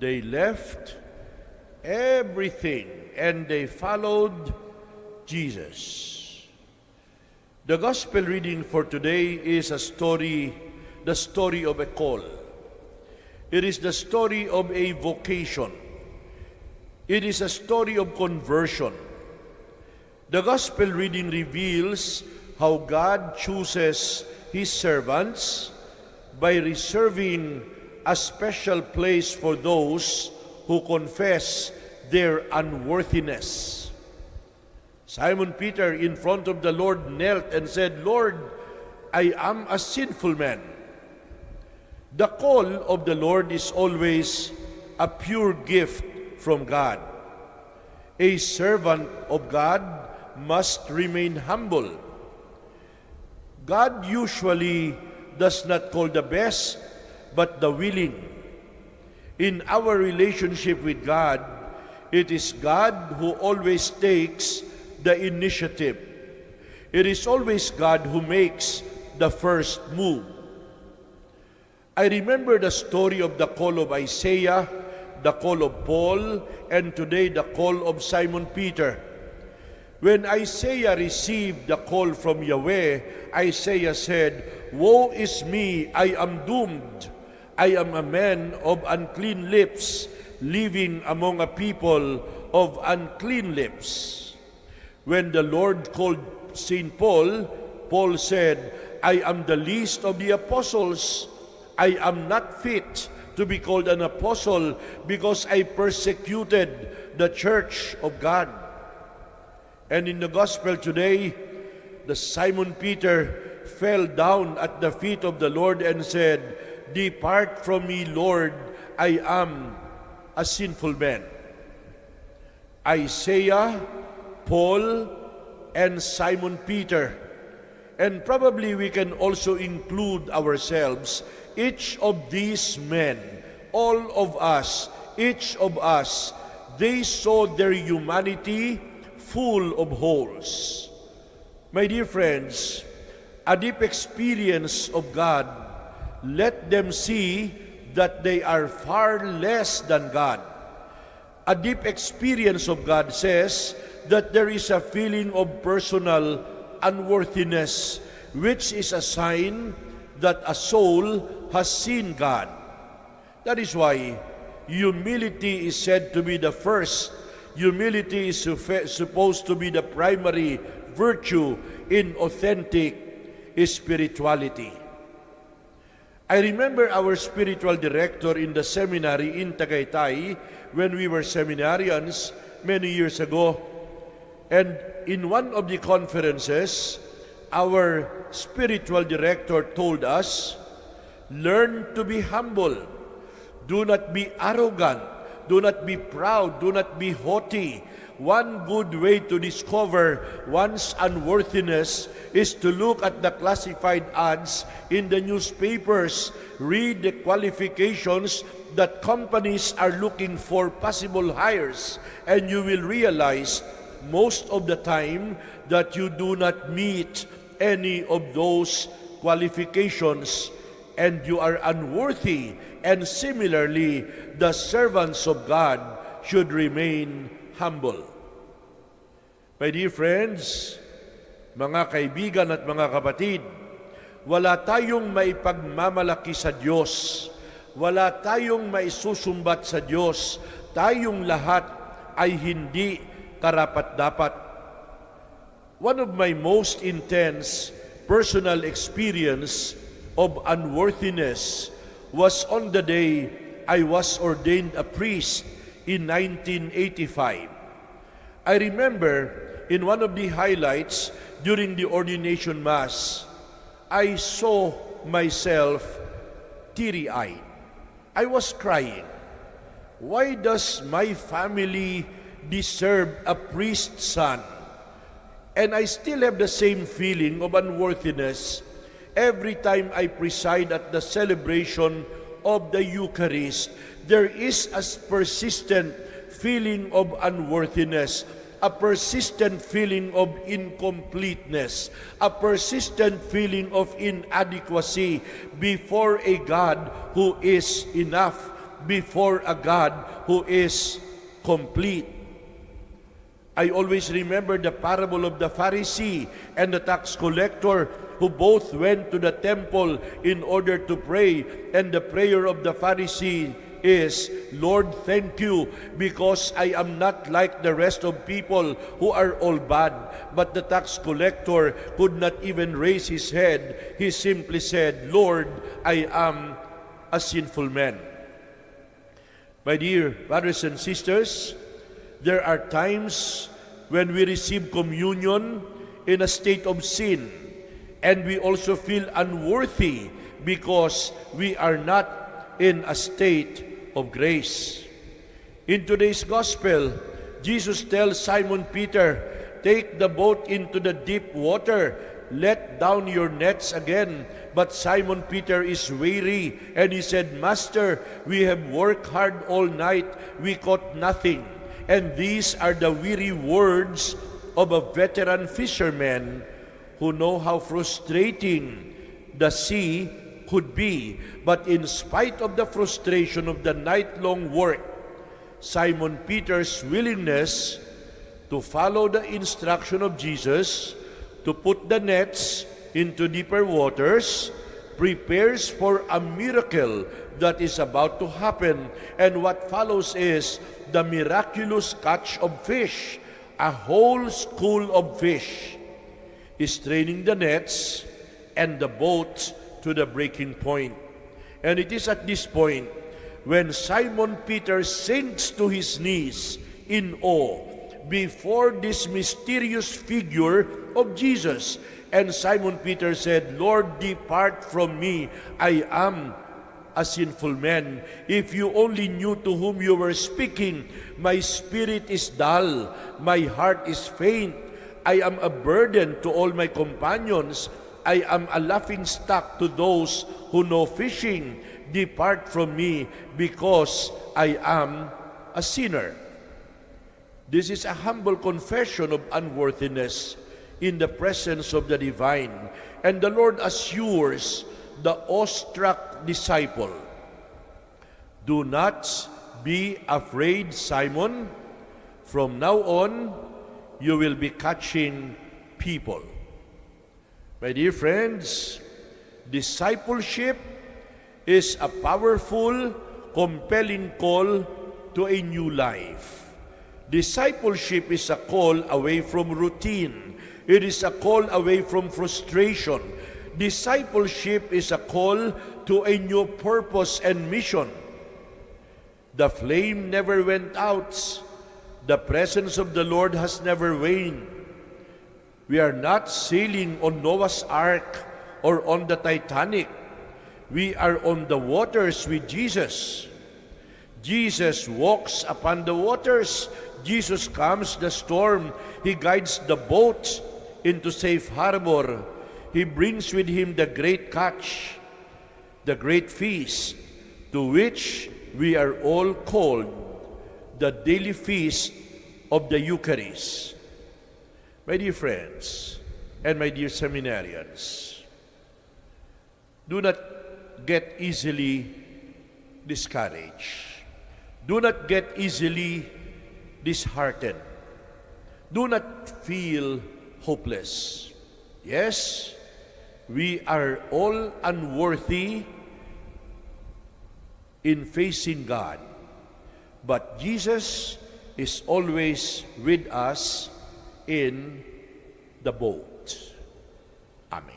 They left everything and they followed Jesus. The gospel reading for today is the story of a call. It is the story of a vocation. It is a story of conversion. The gospel reading reveals how God chooses His servants by reserving a special place for those who confess their unworthiness. Simon Peter in front of the Lord knelt and said, "Lord, I am a sinful man." The call of the Lord is always a pure gift from God. A servant of God must remain humble. God usually does not call the best, but the willing. In our relationship with God, it is God who always takes the initiative. It is always God who makes the first move. I remember the story of the call of Isaiah, the call of Paul, and today the call of Simon Peter. When Isaiah received the call from Yahweh, Isaiah said, "Woe is me, I am doomed. I am a man of unclean lips, living among a people of unclean lips." When the Lord called St. Paul, Paul said, "I am the least of the apostles. I am not fit to be called an apostle because I persecuted the church of God." And in the gospel today, the Simon Peter fell down at the feet of the Lord and said, "Depart from me, Lord, I am a sinful man." Isaiah, Paul, and Simon Peter, and probably we can also include ourselves, each of these men, all of us, each of us, they saw their humanity full of holes. My dear friends, a deep experience of God, let them see that they are far less than God. A deep experience of God says that there is a feeling of personal unworthiness, which is a sign that a soul has seen God. That is why humility is said to be the first. Humility is supposed to be the primary virtue in authentic spirituality. I remember our spiritual director in the seminary in Tagaytay when we were seminarians many years ago. And in one of the conferences, our spiritual director told us, "Learn to be humble. Do not be arrogant. Do not be proud. Do not be haughty." One good way to discover one's unworthiness is to look at the classified ads in the newspapers. Read the qualifications that companies are looking for possible hires, and you will realize most of the time that you do not meet any of those qualifications and you are unworthy. And similarly, the servants of God should remain humble. My dear friends, mga kaibigan at mga kapatid, wala tayong maipagmamalaki sa Diyos. Wala tayong maisusumbat sa Diyos. Tayong lahat ay hindi karapat-dapat. One of my most intense personal experience of unworthiness was on the day I was ordained a priest in 1985. I remember in one of the highlights during the ordination mass, I saw myself teary-eyed. I was crying. Why does my family deserve a priest's son? And I still have the same feeling of unworthiness every time I preside at the celebration of the Eucharist. There is a persistent feeling of unworthiness, a persistent feeling of incompleteness, a persistent feeling of inadequacy before a God who is enough, before a God who is complete. I always remember the parable of the Pharisee and the tax collector who both went to the temple in order to pray, and the prayer of the Pharisee is, Lord, thank you because I am not like the rest of people who are all bad. But the tax collector could not even raise his head. He simply said, Lord, I am a sinful man. My dear brothers and sisters, there are times when we receive communion in a state of sin, and we also feel unworthy because we are not in a state of grace. In today's gospel, Jesus tells Simon Peter, take the boat into the deep water, let down your nets again. But Simon Peter is weary, and he said, Master, we have worked hard all night, we caught nothing. And these are the weary words of a veteran fisherman who know how frustrating the sea could be. But in spite of the frustration of the night-long work, Simon Peter's willingness to follow the instruction of Jesus to put the nets into deeper waters prepares for a miracle that is about to happen. And what follows is the miraculous catch of fish. A whole school of fish is training the nets and the boat to the breaking point. And it is at this point when Simon Peter sinks to his knees in awe before this mysterious figure of Jesus. And Simon Peter said, Lord, depart from me, I am a sinful man. If you only knew to whom you were speaking, my spirit is dull, my heart is faint. I am a burden to all my companions. I am a laughing stock to those who know fishing. Depart from me, because I am a sinner. This is a humble confession of unworthiness in the presence of the divine. And the Lord assures the awestruck disciple, do not be afraid, Simon. From now on, you will be catching people. My dear friends, discipleship is a powerful, compelling call to a new life. Discipleship is a call away from routine. It is a call away from frustration. Discipleship is a call to a new purpose and mission. The flame never went out. The presence of the Lord has never waned. We are not sailing on Noah's Ark or on the Titanic. We are on the waters with Jesus. Jesus walks upon the waters. Jesus calms the storm. He guides the boat into safe harbor. He brings with him the great catch, the great feast, to which we are all called, the daily feast of the Eucharist. My dear friends and my dear seminarians, do not get easily discouraged. Do not get easily disheartened. Do not feel hopeless. Yes, we are all unworthy in facing God, but Jesus is always with us in the boat. Amen.